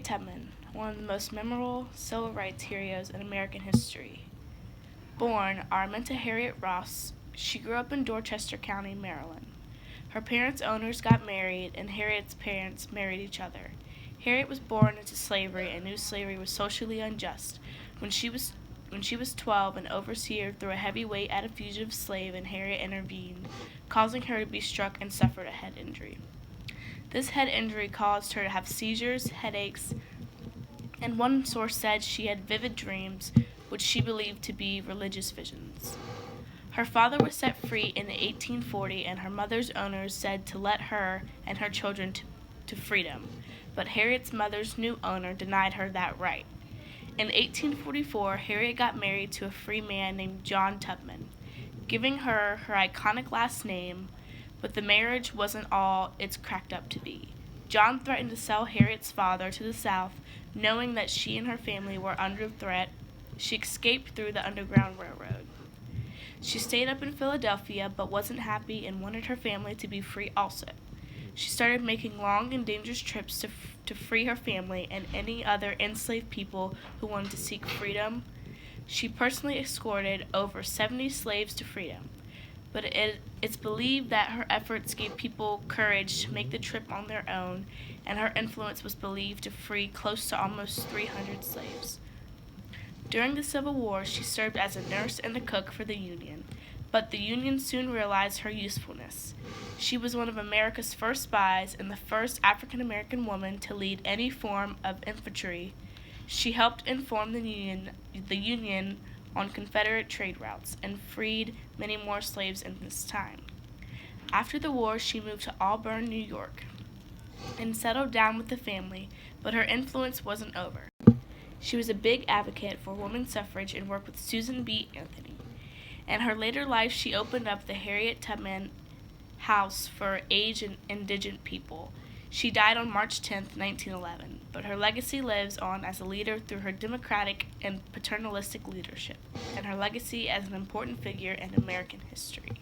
Harriet Tubman, one of the most memorable civil rights heroes in American history. Born Araminta Harriet Ross, she grew up in Dorchester County, Maryland. Her parents' owners got married, and Harriet's parents married each other. Harriet was born into slavery and knew slavery was socially unjust. When she was 12, an overseer threw a heavy weight at a fugitive slave, and Harriet intervened, causing her to be struck and suffered a head injury. This head injury caused her to have seizures, headaches, and one source said she had vivid dreams, which she believed to be religious visions. Her father was set free in 1840, and her mother's owners said to let her and her children to freedom, but Harriet's mother's new owner denied her that right. In 1844, Harriet got married to a free man named John Tubman, giving her iconic last name, but the marriage wasn't all it's cracked up to be. John threatened to sell Harriet's father to the South, knowing that she and her family were under threat. She escaped through the Underground Railroad. She stayed up in Philadelphia, but wasn't happy and wanted her family to be free also. She started making long and dangerous trips to free her family and any other enslaved people who wanted to seek freedom. She personally escorted over 70 slaves to freedom, but it's believed that her efforts gave people courage to make the trip on their own, and her influence was believed to free close to almost 300 slaves. During the Civil War, she served as a nurse and a cook for the Union, but the Union soon realized her usefulness. She was one of America's first spies and the first African-American woman to lead any form of infantry. She helped inform the Union on Confederate trade routes and freed many more slaves in this time. After the war, she moved to Auburn, New York, and settled down with the family, but her influence wasn't over. She was a big advocate for women's suffrage and worked with Susan B. Anthony. In her later life, she opened up the Harriet Tubman House for aged and indigent people. She died on March 10, 1911, but her legacy lives on as a leader through her democratic and paternalistic leadership, and her legacy as an important figure in American history.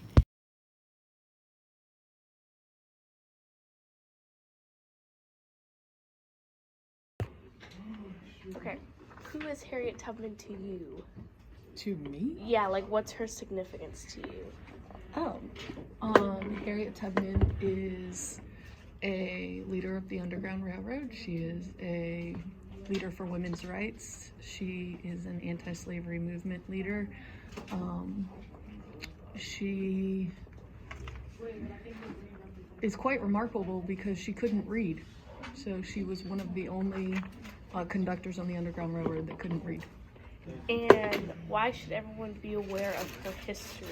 Okay, who is Harriet Tubman to you? To me? Yeah, like what's her significance to you? Harriet Tubman is a leader of the Underground Railroad. She is a leader for women's rights. She is an anti-slavery movement leader. She is quite remarkable because she couldn't read. So she was one of the only conductors on the Underground Railroad that couldn't read. And why should everyone be aware of her history?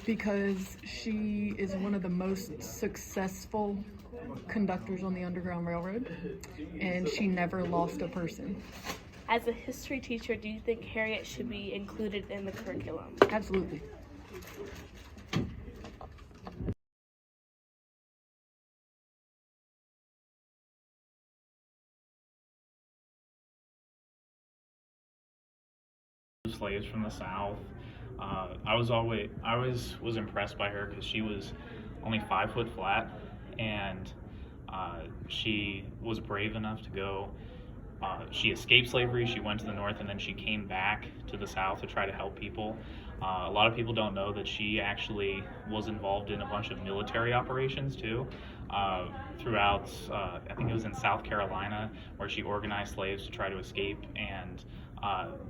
Because she is one of the most successful conductors on the Underground Railroad, and she never lost a person. As a history teacher, do you think Harriet should be included in the curriculum? Absolutely. Slaves from the South. I was impressed by her because she was only 5 foot flat, and she was brave enough to go. She escaped slavery. She went to the North, and then she came back to the South to try to help people. A lot of people don't know that she actually was involved in a bunch of military operations too. Throughout, I think it was in South Carolina, where she organized slaves to try to escape, and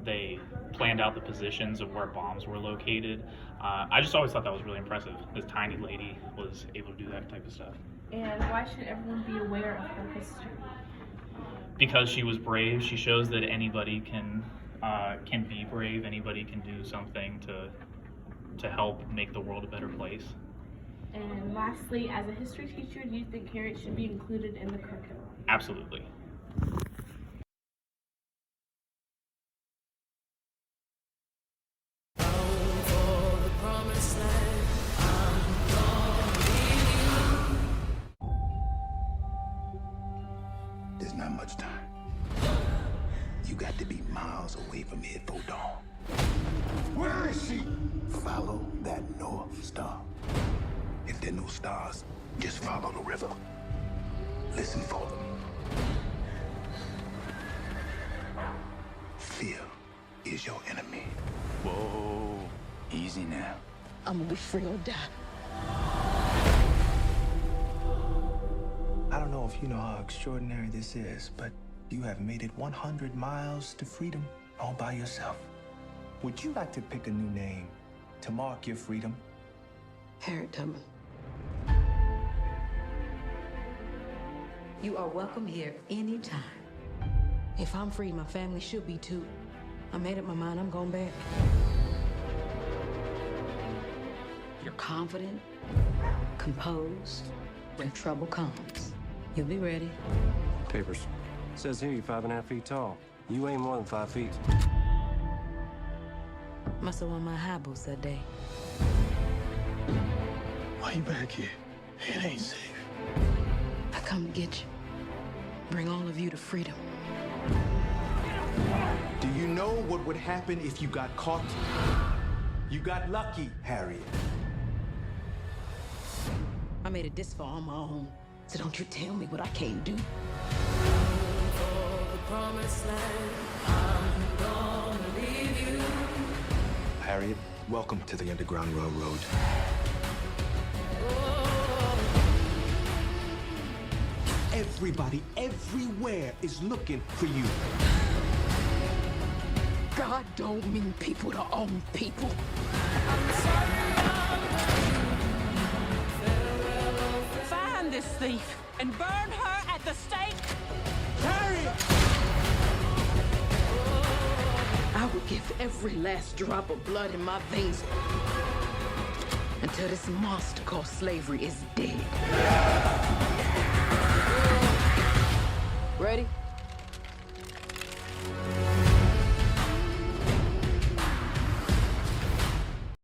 they planned out the positions of where bombs were located. I just always thought that was really impressive. This tiny lady was able to do that type of stuff. And why should everyone be aware of her history? Because she was brave. She shows that anybody can be brave. Anybody can do something to help make the world a better place. And lastly, as a history teacher, do you think Harriet should be included in the curriculum? Absolutely. There's not much time. You got to be miles away from here before dawn. Where is she? Follow that North Star. If there are no stars, just follow the river. Listen for them. fear is your enemy. Whoa. Easy now. I'm gonna be free or die. I don't know if you know how extraordinary this is, but you have made it 100 miles to freedom all by yourself. Would you like to pick a new name to mark your freedom? Harriet Tubman. You are welcome here anytime. If I'm free, my family should be too. I made up my mind, I'm going back. You're confident, composed. When trouble comes, you'll be ready. Papers. Says here you're 5.5 feet tall. You ain't more than 5 feet. Must have won my high boots that day. Why you back here? It ain't safe. I come to get you. Bring all of you to freedom. Do you know what would happen if you got caught? You got lucky, Harriet. I made it this far on my own, so don't you tell me what I can't do. Harriet, welcome to the Underground Railroad. Everybody, everywhere is looking for you. God don't mean people to own people. Find this thief and burn her at the stake. I would give every last drop of blood in my veins until this monster called slavery is dead.